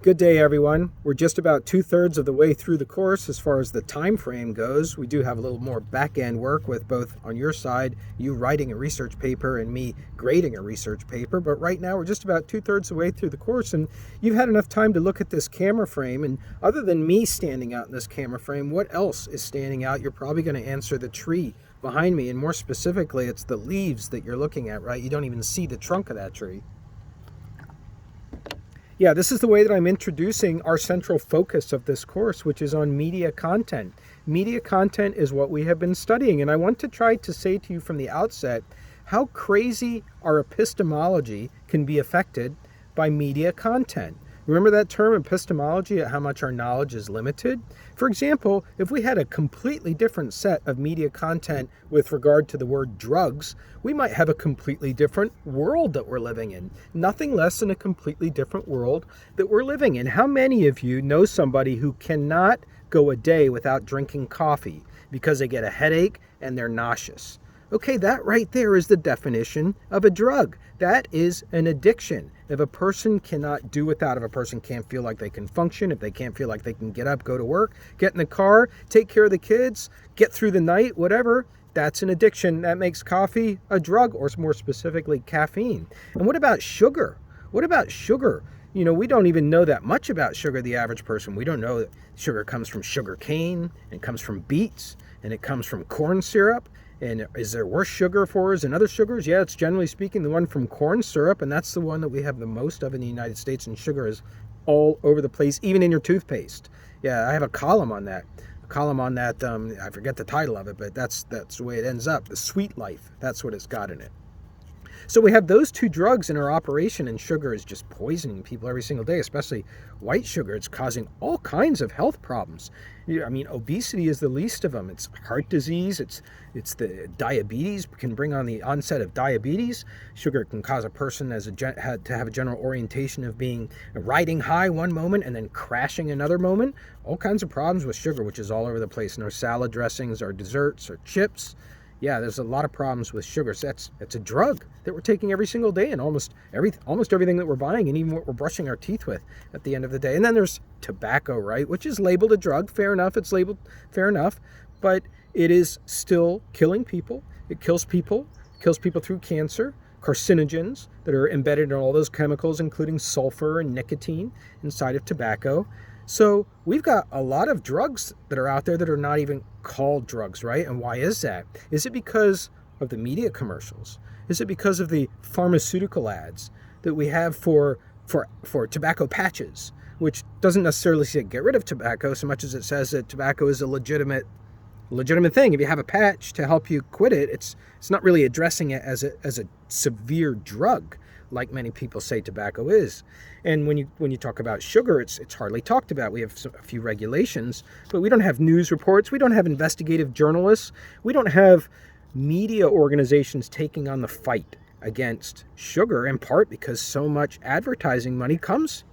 Good day, everyone. We're just about 2/3 of the way through the course as far as the time frame goes. We do have a little more back-end work with both on your side, you writing a research paper and me grading a research paper. But right now we're just about 2/3 of the way through the course, and you've had enough time to look at this camera frame. And other than me standing out in this camera frame, what else is standing out? You're probably going to answer the tree behind me, and more specifically, it's the leaves that you're looking at, right? You don't even see the trunk of that tree. Yeah, this is the way that I'm introducing our central focus of this course, which is on media content. Media content is what we have been studying, and I want to try to say to you from the outset how crazy our epistemology can be affected by media content. Remember that term epistemology, how much our knowledge is limited? For example, if we had a completely different set of media content with regard to the word drugs, we might have a completely different world that we're living in. Nothing less than a completely different world that we're living in. How many of you know somebody who cannot go a day without drinking coffee because they get a headache and they're nauseous? Okay, that right there is the definition of a drug. That is an addiction. If a person cannot do without, if a person can't feel like they can function, if they can't feel like they can get up, go to work, get in the car, take care of the kids, get through the night, whatever, that's an addiction. That makes coffee a drug, or more specifically, caffeine. And what about sugar? What about sugar? You know, we don't even know that much about sugar, the average person. We don't know that sugar comes from sugar cane, and comes from beets, and it comes from corn syrup. And is there worse sugar for us than other sugars? Yeah, it's generally speaking the one from corn syrup, and that's the one that we have the most of in the United States, and sugar is all over the place, even in your toothpaste. Yeah, I have a column on that. I forget the title of it, but that's the way it ends up. The Sweet Life, that's what it's got in it. So we have those two drugs in our operation, and sugar is just poisoning people every single day, especially white sugar. It's causing all kinds of health problems. I mean, obesity is the least of them. It's heart disease. It's the diabetes, can bring on the onset of diabetes. Sugar can cause a person to have a general orientation of being riding high one moment and then crashing another moment. All kinds of problems with sugar, which is all over the place in our salad dressings, our desserts, our chips. Yeah, there's a lot of problems with sugar. So it's a drug that we're taking every single day, and almost everything that we're buying, and even what we're brushing our teeth with at the end of the day. And then there's tobacco, right, which is labeled a drug. Fair enough, it's labeled fair enough, but it is still killing people. It kills people through cancer, carcinogens that are embedded in all those chemicals, including sulfur and nicotine inside of tobacco. So we've got a lot of drugs that are out there that are not even called drugs, right? And why is that? Is it because of the media commercials? Is it because of the pharmaceutical ads that we have for tobacco patches, which doesn't necessarily say get rid of tobacco so much as it says that tobacco is a legitimate thing. If you have a patch to help you quit it, it's not really addressing it as a severe drug, like many people say tobacco is. And when you talk about sugar, it's hardly talked about. We have a few regulations, but we don't have news reports. We don't have investigative journalists. We don't have media organizations taking on the fight against sugar, in part because so much advertising money comes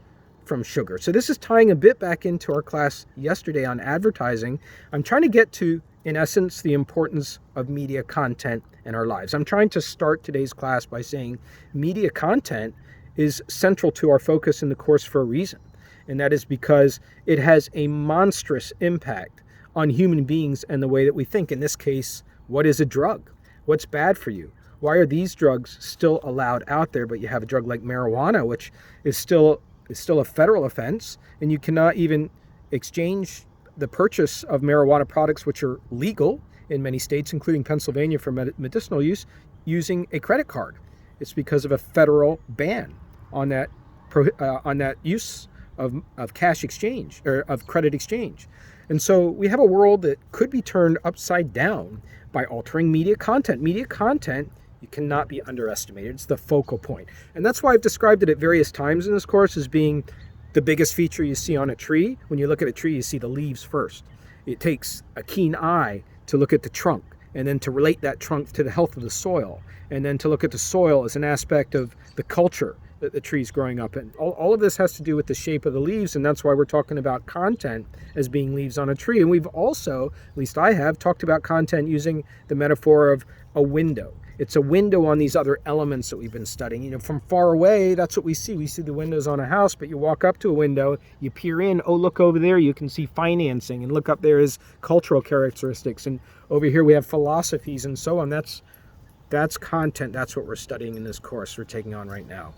from sugar. So this is tying a bit back into our class yesterday on advertising. I'm trying to get to, in essence, the importance of media content in our lives. I'm trying to start today's class by saying media content is central to our focus in the course for a reason. And that is because it has a monstrous impact on human beings and the way that we think. In this case, what is a drug? What's bad for you? Why are these drugs still allowed out there, but you have a drug like marijuana, which is still a federal offense, and you cannot even exchange the purchase of marijuana products, which are legal in many states, including Pennsylvania, for medicinal use, using a credit card. It's because of a federal ban on that use of cash exchange, or of credit exchange. And so we have a world that could be turned upside down by altering media content. Media content, you cannot be underestimated. It's the focal point. And that's why I've described it at various times in this course as being the biggest feature you see on a tree. When you look at a tree, you see the leaves first. It takes a keen eye to look at the trunk, and then to relate that trunk to the health of the soil, and then to look at the soil as an aspect of the culture that the tree's growing up in. All of this has to do with the shape of the leaves, and that's why we're talking about content as being leaves on a tree. And we've also, at least I have, talked about content using the metaphor of a window. It's a window on these other elements that we've been studying. You know, from far away, that's what we see. We see the windows on a house, but you walk up to a window, you peer in, oh, look over there, you can see financing, and look up there is cultural characteristics, and over here we have philosophies and so on. That's content. That's what we're studying in this course we're taking on right now.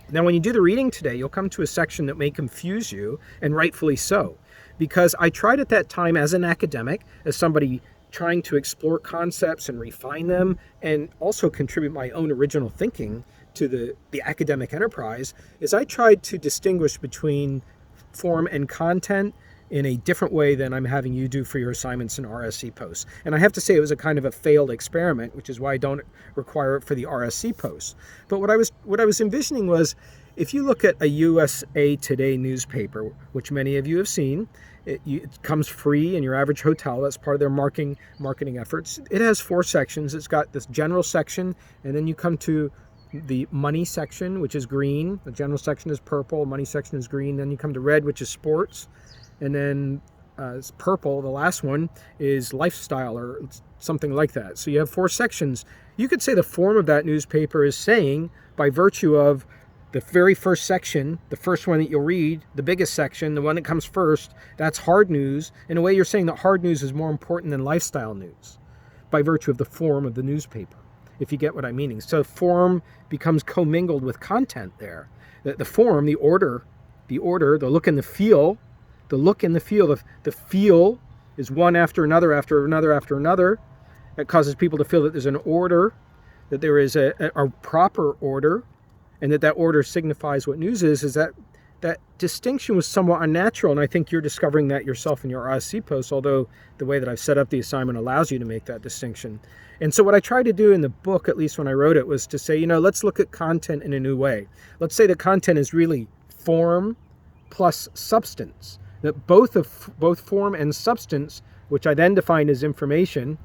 Now, when you do the reading today, you'll come to a section that may confuse you, and rightfully so, because I tried at that time as an academic, as somebody trying to explore concepts and refine them, and also contribute my own original thinking to the academic enterprise, is I tried to distinguish between form and content in a different way than I'm having you do for your assignments and RSC posts. And I have to say it was a kind of a failed experiment, which is why I don't require it for the RSC posts. But what I was envisioning was, if you look at a USA Today newspaper, which many of you have seen, it comes free in your average hotel. That's part of their marketing efforts. It has 4 sections. It's got this general section, and then you come to the money section, which is green. The general section is purple. Money section is green. Then you come to red, which is sports. And then it's purple, the last one, is lifestyle or something like that. So you have 4 sections. You could say the form of that newspaper is saying, by virtue of the very first section, the first one that you'll read, the biggest section, the one that comes first, that's hard news. In a way, you're saying that hard news is more important than lifestyle news by virtue of the form of the newspaper, if you get what I'm meaning. So form becomes commingled with content there. The form, the order, the look and the feel, the feel is one after another, after another, after another. It causes people to feel that there's an order, that there is a proper order, and that order signifies what news is that distinction was somewhat unnatural, and I think you're discovering that yourself in your RSC posts, although the way that I've set up the assignment allows you to make that distinction. And so what I tried to do in the book, at least when I wrote it, was to say, let's look at content in a new way. Let's say that content is really form plus substance, that both form and substance, which I then defined as information,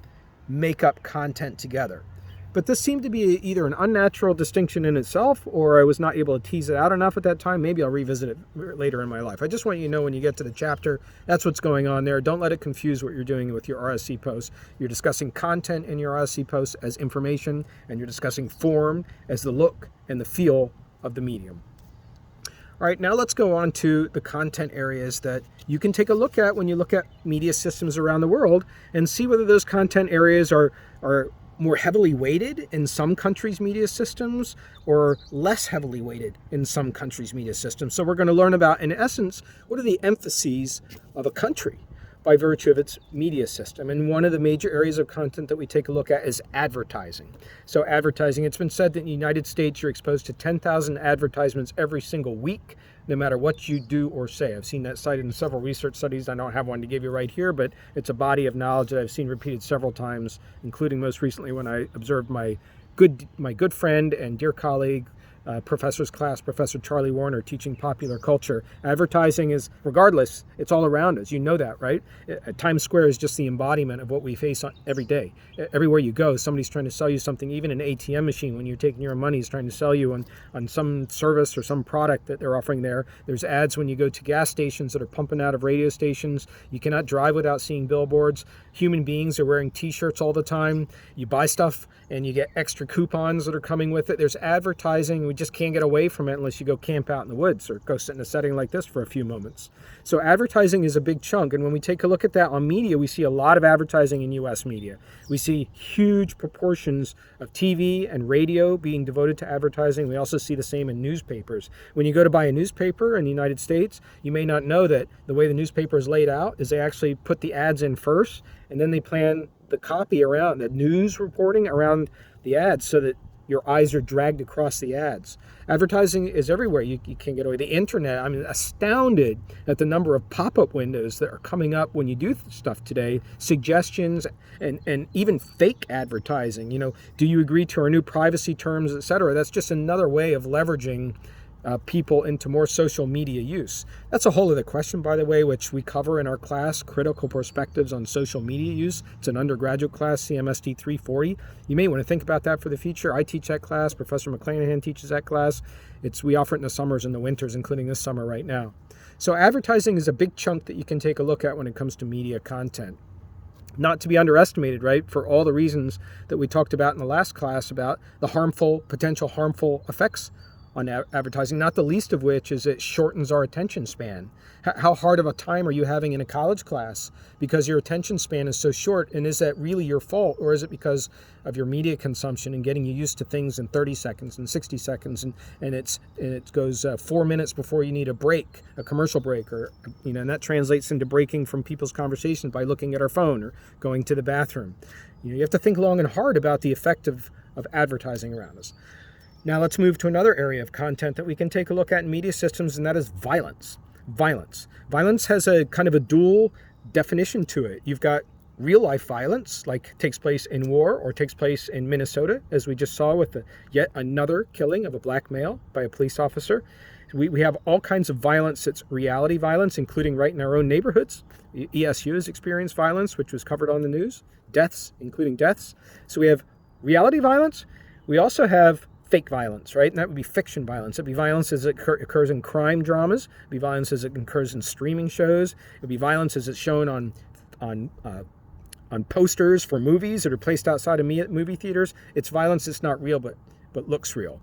make up content together. But this seemed to be either an unnatural distinction in itself, or I was not able to tease it out enough at that time. Maybe I'll revisit it later in my life. I just want you to know when you get to the chapter, that's what's going on there. Don't let it confuse what you're doing with your RSC posts. You're discussing content in your RSC posts as information, and you're discussing form as the look and the feel of the medium. All right, now let's go on to the content areas that you can take a look at when you look at media systems around the world and see whether those content areas are more heavily weighted in some countries' media systems or less heavily weighted in some countries' media systems. So we're going to learn about, in essence, what are the emphases of a country by virtue of its media system. And one of the major areas of content that we take a look at is advertising. So advertising, it's been said that in the United States you're exposed to 10,000 advertisements every single week, no matter what you do or say. I've seen that cited in several research studies. I don't have one to give you right here, but it's a body of knowledge that I've seen repeated several times, including most recently when I observed my good friend and dear colleague, professor's class, Professor Charlie Warner, teaching popular culture. Advertising is, regardless, it's all around us. You know that, right? Times Square is just the embodiment of what we face every day. Everywhere you go, somebody's trying to sell you something. Even an ATM machine, when you're taking your money, is trying to sell you on some service or some product that they're offering there. There's ads when you go to gas stations that are pumping out of radio stations. You cannot drive without seeing billboards. Human beings are wearing t-shirts all the time. You buy stuff and you get extra coupons that are coming with it. There's advertising. We just can't get away from it unless you go camp out in the woods or go sit in a setting like this for a few moments. So advertising is a big chunk. And when we take a look at that on media, we see a lot of advertising in U.S. media. We see huge proportions of TV and radio being devoted to advertising. We also see the same in newspapers. When you go to buy a newspaper in the United States, you may not know that the way the newspaper is laid out is they actually put the ads in first, and then they plan the copy around, the news reporting around the ads so that your eyes are dragged across the ads. Advertising is everywhere. You can't get away. The internet, I'm astounded at the number of pop-up windows that are coming up when you do stuff today, suggestions and even fake advertising. Do you agree to our new privacy terms, etc.? That's just another way of leveraging people into more social media use? That's a whole other question, by the way, which we cover in our class, Critical Perspectives on Social Media Use. It's an undergraduate class, CMSD 340. You may want to think about that for the future. I teach that class. Professor McClanahan teaches that class. We offer it in the summers and the winters, including this summer right now. So advertising is a big chunk that you can take a look at when it comes to media content. Not to be underestimated, right, for all the reasons that we talked about in the last class about the potential harmful effects on advertising, not the least of which is it shortens our attention span. How hard of a time are you having in a college class because your attention span is so short? And is that really your fault, or is it because of your media consumption and getting you used to things in 30 seconds and 60 seconds, and it goes 4 minutes before you need a break, a commercial break, or and that translates into breaking from people's conversations by looking at our phone or going to the bathroom. You have to think long and hard about the effect of advertising around us. Now let's move to another area of content that we can take a look at in media systems, and that is violence. Violence has a kind of a dual definition to it. You've got real life violence, like takes place in war or takes place in Minnesota, as we just saw with yet another killing of a black male by a police officer. We have all kinds of violence that's reality violence, including right in our own neighborhoods. ESU has experienced violence, which was covered on the news. Deaths, including deaths. So we have reality violence. We also have fake violence, right? And that would be fiction violence. It'd be violence as it occurs in crime dramas. It'd be violence as it occurs in streaming shows. It'd be violence as it's shown on posters for movies that are placed outside of movie theaters. It's violence that's not real, but looks real.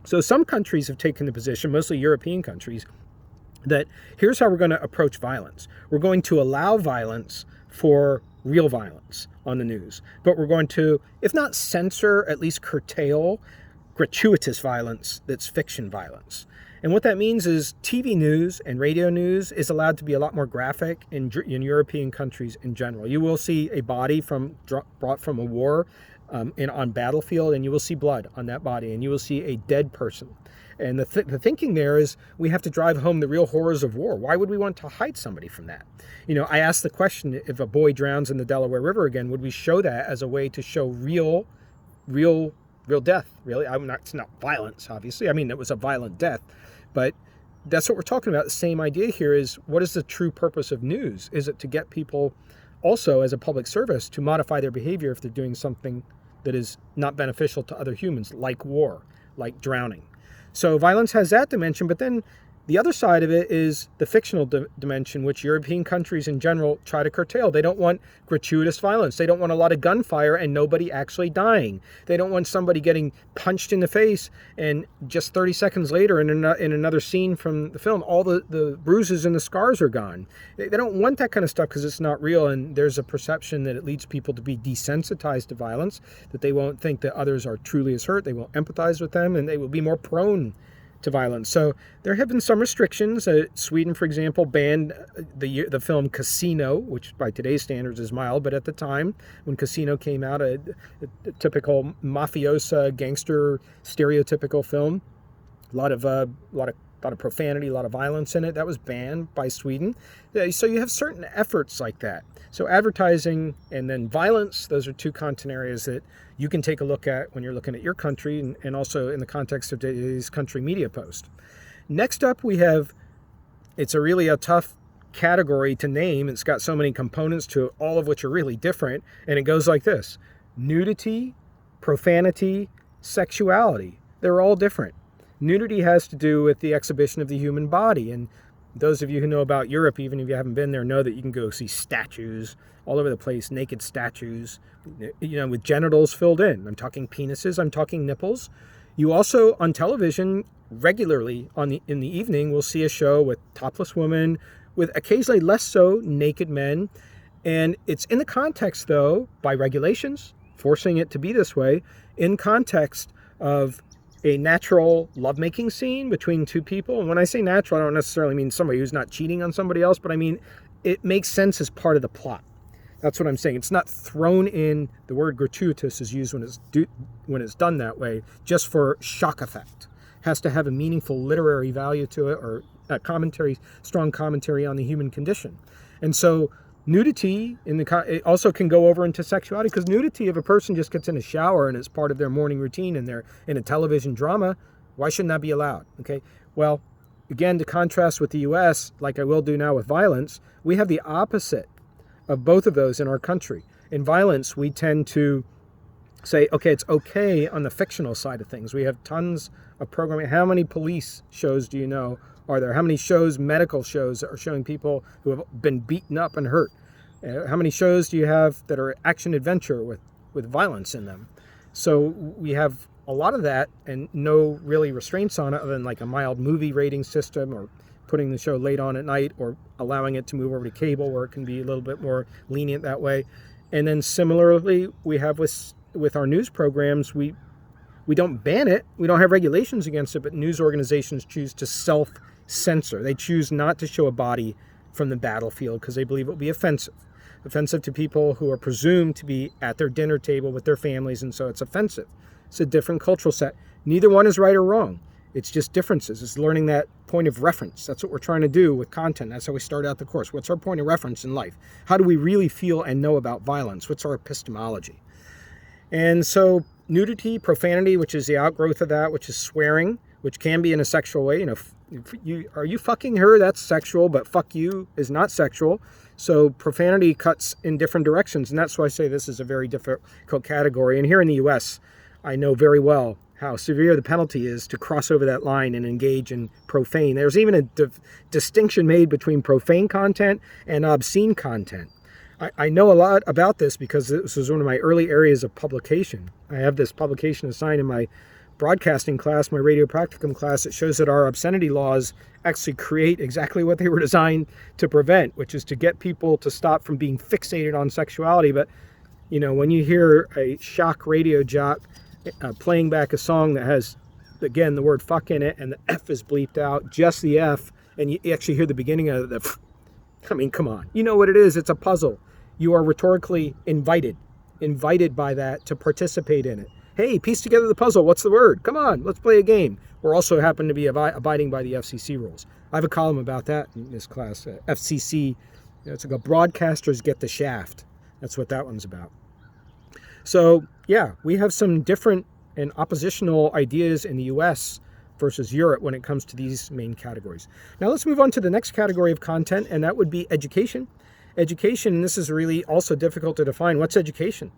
So some countries have taken the position, mostly European countries, that here's how we're going to approach violence. We're going to allow violence for real violence on the news, but we're going to, if not censor, at least curtail gratuitous violence that's fiction violence. And what that means is TV news and radio news is allowed to be a lot more graphic in European countries in general. You will see a body brought from a war on battlefield, and you will see blood on that body, and you will see a dead person. And the thinking there is we have to drive home the real horrors of war. Why would we want to hide somebody from that? I asked the question, if a boy drowns in the Delaware River again, would we show that as a way to show real death? Really, it's not violence, obviously. I mean, it was a violent death, but that's what we're talking about. The same idea here is, what is the true purpose of news? Is it to get people also as a public service to modify their behavior if they're doing something that is not beneficial to other humans, like war, like drowning? So violence has that dimension, but then the other side of it is the fictional dimension, which European countries in general try to curtail. They don't want gratuitous violence. They don't want a lot of gunfire and nobody actually dying. They don't want somebody getting punched in the face and just 30 seconds later in another scene from the film, all the bruises and the scars are gone. They don't want that kind of stuff because it's not real, and there's a perception that it leads people to be desensitized to violence, that they won't think that others are truly as hurt, they won't empathize with them, and they will be more prone to violence. So there have been some restrictions. Sweden, for example, banned the film Casino, which by today's standards is mild, but at the time when Casino came out, a typical mafiosa gangster stereotypical film, a lot of profanity, a lot of violence in it. That was banned by Sweden. So you have certain efforts like that. So advertising and then violence, those are two content areas that you can take a look at when you're looking at your country, and also in the context of today's country media post. Next up, we have, it's a tough category to name. It's got so many components to it, all of which are really different. And it goes like this: nudity, profanity, sexuality. They're all different. Nudity has to do with the exhibition of the human body. And those of you who know about Europe, even if you haven't been there, know that you can go see statues all over the place, naked statues, with genitals filled in. I'm talking penises, I'm talking nipples. You also, on television, regularly in the evening, will see a show with topless women, with occasionally less so naked men. And it's in the context, though, by regulations, forcing it to be this way, in context of a natural lovemaking scene between two people. And when I say natural, I don't necessarily mean somebody who's not cheating on somebody else, but I mean it makes sense as part of the plot. That's what I'm saying. It's not thrown in. The word gratuitous is used when it's done that way, just for shock effect. It has to have a meaningful literary value to it, or a strong commentary on the human condition. And so nudity it also can go over into sexuality, because nudity, if a person just gets in a shower and it's part of their morning routine and they're in a television drama, why shouldn't that be allowed? Okay, Well, again, to contrast with the US, like I will do now with violence, we have the opposite of both of those in our country. In violence, we tend to say, okay, it's okay on the fictional side of things. We have tons of programming. How many police shows do you know are there? How many shows, medical shows, are showing people who have been beaten up and hurt? How many shows do you have that are action adventure with violence in them? So we have a lot of that and no really restraints on it other than like a mild movie rating system or putting the show late on at night or allowing it to move over to cable where it can be a little bit more lenient that way. And then similarly, we have with our news programs, we don't ban it. We don't have regulations against it, but news organizations choose to self-censor. They choose not to show a body from the battlefield because they believe it will be offensive to people who are presumed to be at their dinner table with their families, and so it's offensive. It's a different cultural set. Neither one is right or wrong. It's just differences. It's learning that point of reference. That's what we're trying to do with content. That's how we start out the course. What's our point of reference in life? How do we really feel and know about violence? What's our epistemology? And so nudity, profanity, which is the outgrowth of that, which is swearing, which can be in a sexual way. Are you fucking her? That's sexual, but fuck you is not sexual. So profanity cuts in different directions. And that's why I say this is a very difficult category. And here in the U.S., I know very well how severe the penalty is to cross over that line and engage in profane. There's even a distinction made between profane content and obscene content. I know a lot about this because this was one of my early areas of publication. I have this publication assigned in my broadcasting class, my radio practicum class. It shows that our obscenity laws actually create exactly what they were designed to prevent, which is to get people to stop from being fixated on sexuality. But, when you hear a shock radio jock playing back a song that has, again, the word fuck in it and the F is bleeped out, just the F, and you actually hear the beginning of the come on. You know what it is. It's a puzzle. You are rhetorically invited by that to participate in it. Hey, piece together the puzzle. What's the word? Come on, let's play a game. We're also happen to be abiding by the FCC rules. I have a column about that in this class. FCC, it's like a broadcasters get the shaft. That's what that one's about. So, yeah, we have some different and oppositional ideas in the U.S. versus Europe when it comes to these main categories. Now let's move on to the next category of content, and that would be education. Education, and this is really also difficult to define. What's education?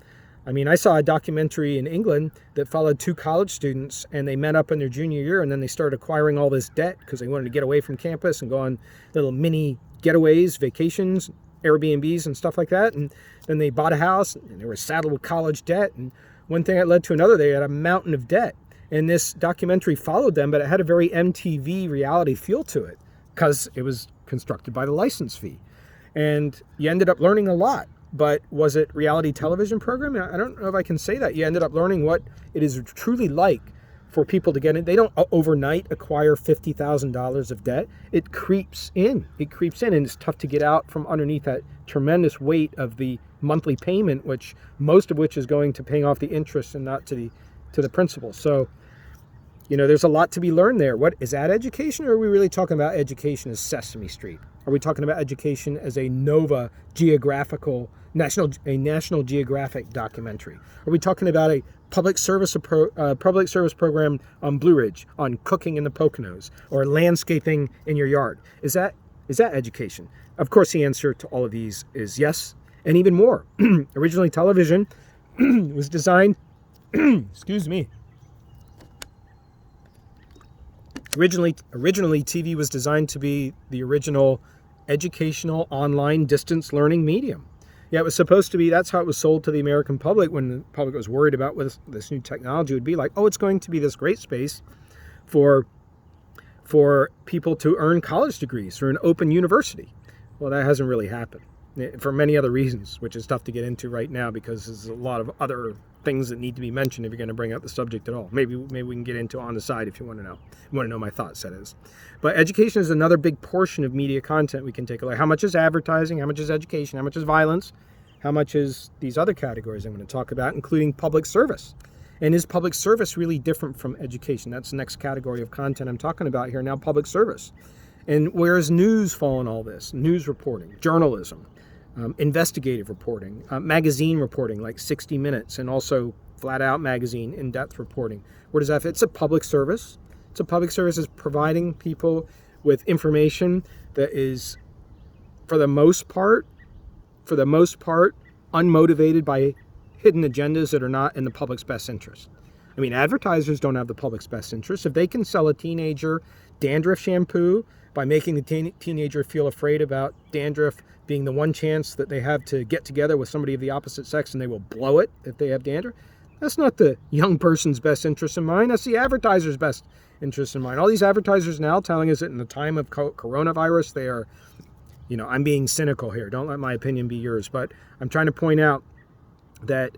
I mean, I saw a documentary in England that followed two college students, and they met up in their junior year, and then they started acquiring all this debt because they wanted to get away from campus and go on little mini getaways, vacations, Airbnbs and stuff like that. And then they bought a house, and they were saddled with college debt. And one thing that led to another, they had a mountain of debt. And this documentary followed them, but it had a very MTV reality feel to it because it was constructed by the license fee. And you ended up learning a lot. But was it reality television program? I don't know if I can say that. You ended up learning what it is truly like for people to get in. They don't overnight acquire $50,000 of debt. It creeps in. And it's tough to get out from underneath that tremendous weight of the monthly payment, which most of which is going to paying off the interest and not to the principal. So, there's a lot to be learned there. What is that education, or are we really talking about education as Sesame Street? Are we talking about education as a Nova geographical National Geographic documentary? Are we talking about a public service program on Blue Ridge on cooking in the Poconos or landscaping in your yard? Is that education? Of course, the answer to all of these is yes, and even more. Originally, television was designed. Excuse me. Originally, TV was designed to be the original educational online distance learning medium. Yeah, it was supposed to be, that's how it was sold to the American public when the public was worried about what this new technology would be like. Oh, it's going to be this great space for people to earn college degrees through an open university. Well, that hasn't really happened for many other reasons, which is tough to get into right now because there's a lot of other things that need to be mentioned if you're going to bring up the subject at all. Maybe we can get into on the side if you want to know my thoughts, that is. But education is another big portion of media content we can take a look at. How much is advertising? How much is education? How much is violence? How much is these other categories I'm going to talk about, including public service? And is public service really different from education? That's the next category of content I'm talking about here now, public service. And where does news fall in all this? News reporting, journalism, investigative reporting, magazine reporting like 60 Minutes, and also Flat Out magazine, in-depth reporting. Where does that fit? It's a public service. So public service is providing people with information that is, for the most part, unmotivated by hidden agendas that are not in the public's best interest. I mean, advertisers don't have the public's best interest. If they can sell a teenager dandruff shampoo by making the teenager feel afraid about dandruff being the one chance that they have to get together with somebody of the opposite sex and they will blow it if they have dandruff, that's not the young person's best interest in mind. That's the advertiser's best interest in mind. All these advertisers now telling us that in the time of coronavirus, they are, I'm being cynical here. Don't let my opinion be yours. But I'm trying to point out that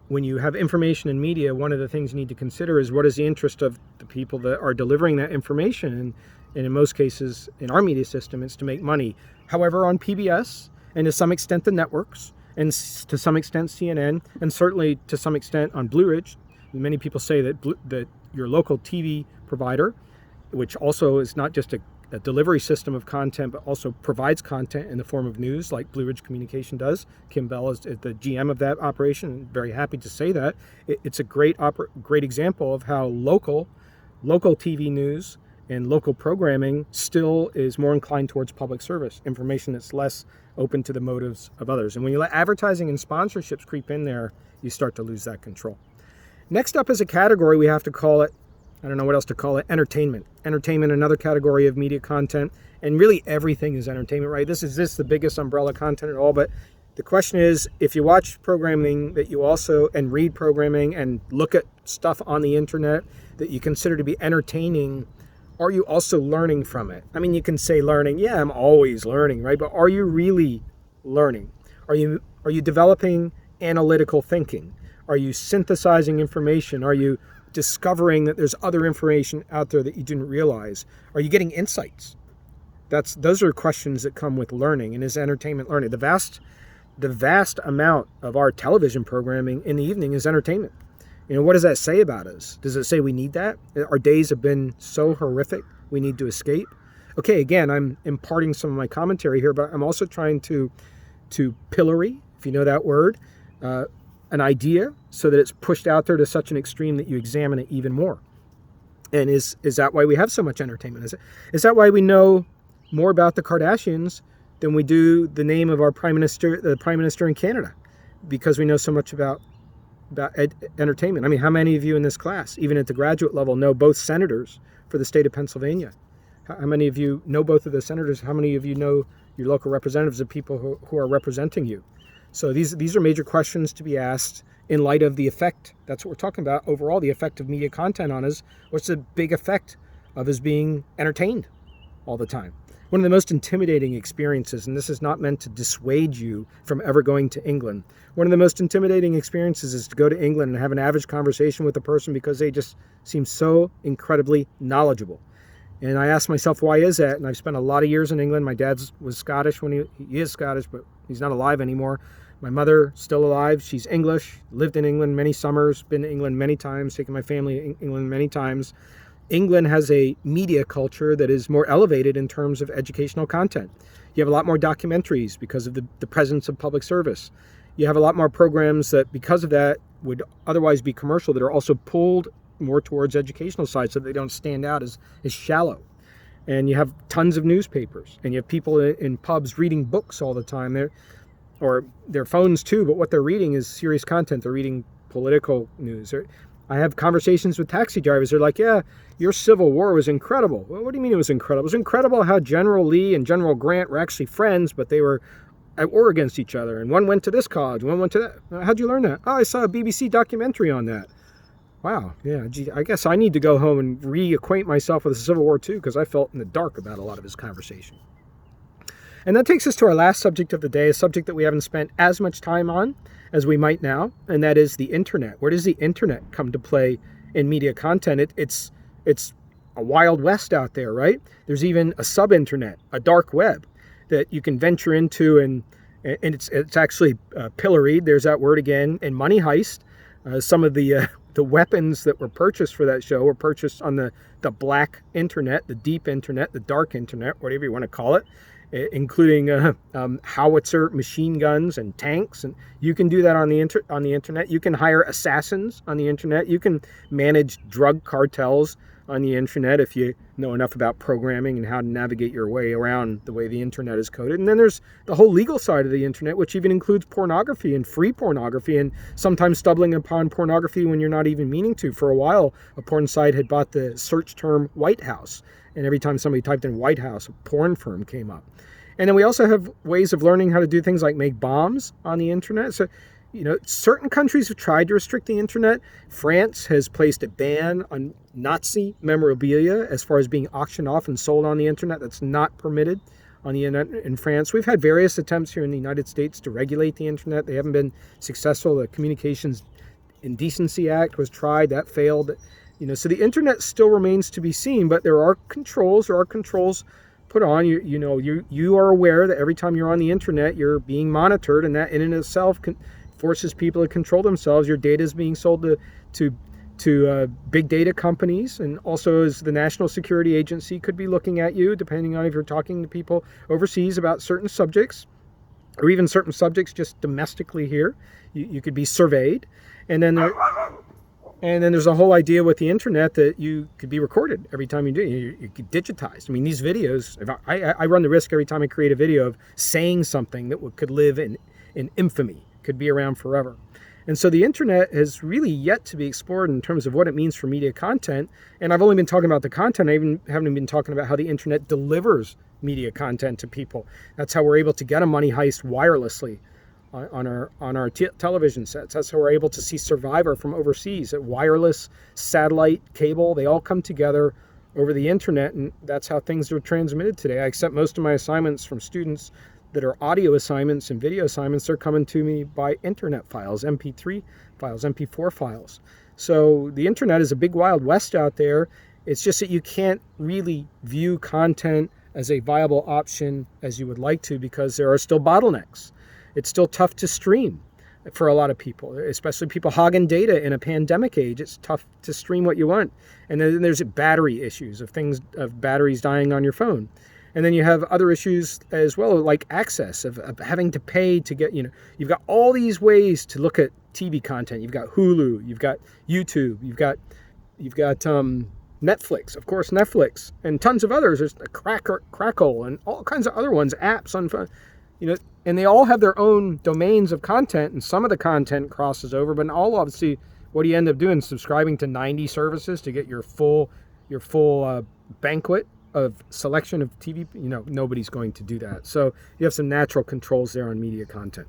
when you have information in media, one of the things you need to consider is what is the interest of the people that are delivering that information. And in most cases, in our media system, it's to make money. However, on PBS, and to some extent the networks, and to some extent CNN, and certainly to some extent on Blue Ridge, many people say that your local TV provider, which also is not just a delivery system of content, but also provides content in the form of news like Blue Ridge Communication does. Kim Bell is the GM of that operation. I'm very happy to say that. It's a great example of how local TV news and local programming still is more inclined towards public service, information that's less open to the motives of others. And when you let advertising and sponsorships creep in there, you start to lose that control. Next up as a category, we have to call it, I don't know what else to call it, entertainment. Entertainment, another category of media content, and really everything is entertainment, right? This is the biggest umbrella content at all, but the question is, if you watch programming that you also, and read programming and look at stuff on the internet that you consider to be entertaining, are you also learning from it? I mean, you can say learning, yeah, I'm always learning, right? But are you really learning? Are you developing analytical thinking? Are you synthesizing information? Are you discovering that there's other information out there that you didn't realize? Are you getting insights? Those are questions that come with learning, and is entertainment learning? The vast amount of our television programming in the evening is entertainment. What does that say about us? Does it say we need that? Our days have been so horrific, we need to escape? Okay, again, I'm imparting some of my commentary here, but I'm also trying to pillory, if you know that word, an idea so that it's pushed out there to such an extreme that you examine it even more. And is that why we have so much entertainment? Is that why we know more about the Kardashians than we do the name of our the Prime Minister in Canada? Because we know so much about entertainment. I mean, how many of you in this class, even at the graduate level, know both senators for the state of Pennsylvania? How many of you know both of the senators? How many of you know your local representatives of people who are representing you? So these are major questions to be asked in light of the effect. That's what we're talking about overall, the effect of media content on us. What's the big effect of us being entertained all the time? One of the most intimidating experiences, and this is not meant to dissuade you from ever going to England. One of the most intimidating experiences is to go to England and have an average conversation with a person because they just seem so incredibly knowledgeable. And I ask myself, why is that? And I've spent a lot of years in England. My dad was Scottish when he is Scottish, but he's not alive anymore. My mother, still alive. She's English, lived in England many summers, been to England many times, taken my family to England many times. England has a media culture that is more elevated in terms of educational content. You have a lot more documentaries because of the presence of public service. You have a lot more programs that, because of that, would otherwise be commercial, that are also pulled more towards educational side so they don't stand out as shallow. And you have tons of newspapers, and you have people in pubs reading books all the time. Or their phones too, but what they're reading is serious content. They're reading political news. I have conversations with taxi drivers. They're like, yeah, your Civil War was incredible. Well, what do you mean it was incredible? It was incredible how General Lee and General Grant were actually friends, but they were at war against each other. And one went to this college, one went to that. How'd you learn that? Oh, I saw a BBC documentary on that. Wow, yeah, gee, I guess I need to go home and reacquaint myself with the Civil War too, because I felt in the dark about a lot of his conversation. And that takes us to our last subject of the day, a subject that we haven't spent as much time on as we might now, and that is the internet. Where does the internet come to play in media content? It's a wild west out there, right? There's even a sub-internet, a dark web that you can venture into, and it's actually pilloried. There's that word again. And Money Heist, some of the weapons that were purchased for that show were purchased on the black internet, the deep internet, the dark internet, whatever you want to call it, including howitzer machine guns and tanks. And you can do that on the internet. You can hire assassins on the internet. You can manage drug cartels on the internet if you know enough about programming and how to navigate your way around the way the internet is coded. And then there's the whole legal side of the internet, which even includes pornography and free pornography, and sometimes stumbling upon pornography when you're not even meaning to. For a while, a porn site had bought the search term White House, and every time somebody typed in White House, a porn firm came up. And then we also have ways of learning how to do things like make bombs on the internet. So, certain countries have tried to restrict the internet. France has placed a ban on Nazi memorabilia as far as being auctioned off and sold on the internet. That's not permitted on the internet in France. We've had various attempts here in the United States to regulate the internet. They haven't been successful. The Communications Indecency Act was tried. That failed. So the internet still remains to be seen, but there are controls. Put on. You are aware that every time you're on the internet, you're being monitored, and that in and of itself forces people to control themselves. Your data is being sold to big data companies, and also as the National Security Agency could be looking at you, depending on if you're talking to people overseas about certain subjects, or even certain subjects just domestically here. You could be surveyed, and then there's a whole idea with the internet that you could be recorded every time you do. You could digitize. I mean, these videos. If I run the risk every time I create a video of saying something that could live in infamy. Could be around forever. And so the internet has really yet to be explored in terms of what it means for media content. And I've only been talking about the content. I haven't been talking about how the internet delivers media content to people. That's how we're able to get a money heist wirelessly on our television sets. That's how we're able to see Survivor from overseas at wireless, satellite, cable. They all come together over the internet, and that's how things are transmitted today. I accept most of my assignments from students that are audio assignments and video assignments. They're coming to me by internet files, MP3 files, MP4 files. So the internet is a big wild west out there. It's just that you can't really view content as a viable option as you would like to, because there are still bottlenecks. It's still tough to stream for a lot of people, especially people hogging data in a pandemic age. It's tough to stream what you want. And then there's battery issues of batteries dying on your phone. And then you have other issues as well, like access of having to pay to get, you've got all these ways to look at TV content. You've got Hulu, you've got YouTube, you've got Netflix, of course, Netflix, and tons of others. There's Crackle and all kinds of other ones, apps on phone, and they all have their own domains of content, and some of the content crosses over, but all obviously, what do you end up doing? Subscribing to 90 services to get your full banquet of selection of TV. Nobody's going to do that. So you have some natural controls there on media content.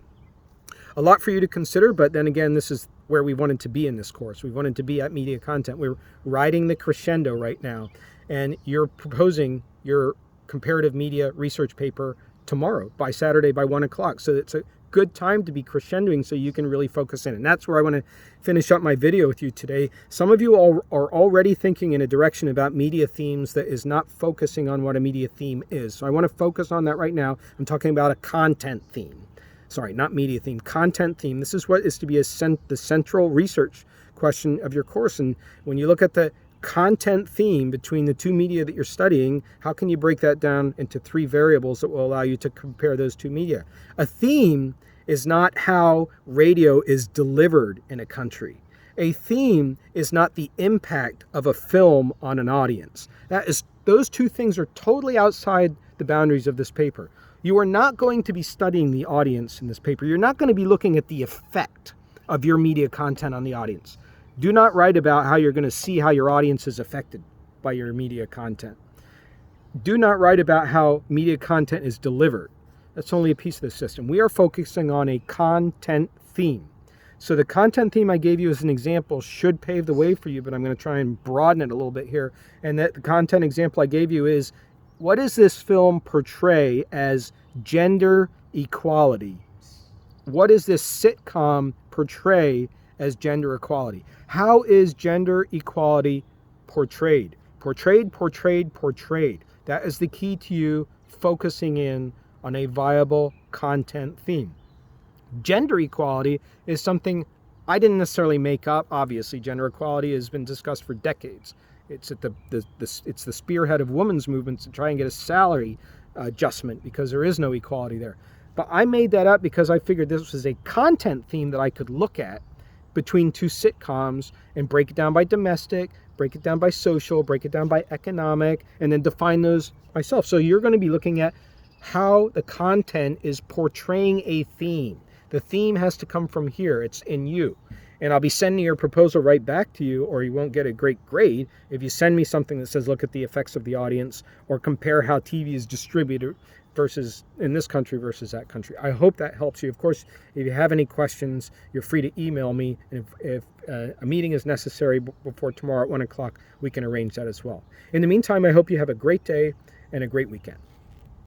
A lot for you to consider, but then again, this is where we wanted to be in this course. We wanted to be at media content. We're riding the crescendo right now, and you're proposing your comparative media research paper tomorrow, by Saturday, by 1 o'clock. So it's a good time to be crescendoing so you can really focus in. And that's where I want to finish up my video with you today. Some of you are already thinking in a direction about media themes that is not focusing on what a media theme is. So I want to focus on that right now. I'm talking about a content theme. Sorry, not media theme, content theme. This is what is to be the central research question of your course. And when you look at the content theme between the two media that you're studying, how can you break that down into 3 variables that will allow you to compare those two media? A theme is not how radio is delivered in a country. A theme is not the impact of a film on an audience. Those two things are totally outside the boundaries of this paper. You are not going to be studying the audience in this paper. You're not going to be looking at the effect of your media content on the audience. Do not write about how you're going to see how your audience is affected by your media content. Do not write about how media content is delivered. That's only a piece of the system. We are focusing on a content theme. So the content theme I gave you as an example should pave the way for you, but I'm going to try and broaden it a little bit here. And that the content example I gave you is, what does this film portray as gender equality? What does this sitcom portray as gender equality? How is gender equality portrayed? Portrayed. That is the key to you focusing in on a viable content theme. Gender equality is something I didn't necessarily make up. Obviously, gender equality has been discussed for decades. It's at it's the spearhead of women's movements to try and get a salary adjustment because there is no equality there. But I made that up because I figured this was a content theme that I could look at between two sitcoms and break it down by domestic, break it down by social, break it down by economic, and then define those myself. So you're going to be looking at how the content is portraying a theme. The theme has to come from here. It's in you. And I'll be sending your proposal right back to you, or you won't get a great grade if you send me something that says, look at the effects of the audience, or compare how TV is distributed versus in this country versus that country. I hope that helps you. Of course, if you have any questions, you're free to email me. And if a meeting is necessary before tomorrow at 1 o'clock, we can arrange that as well. In the meantime, I hope you have a great day and a great weekend.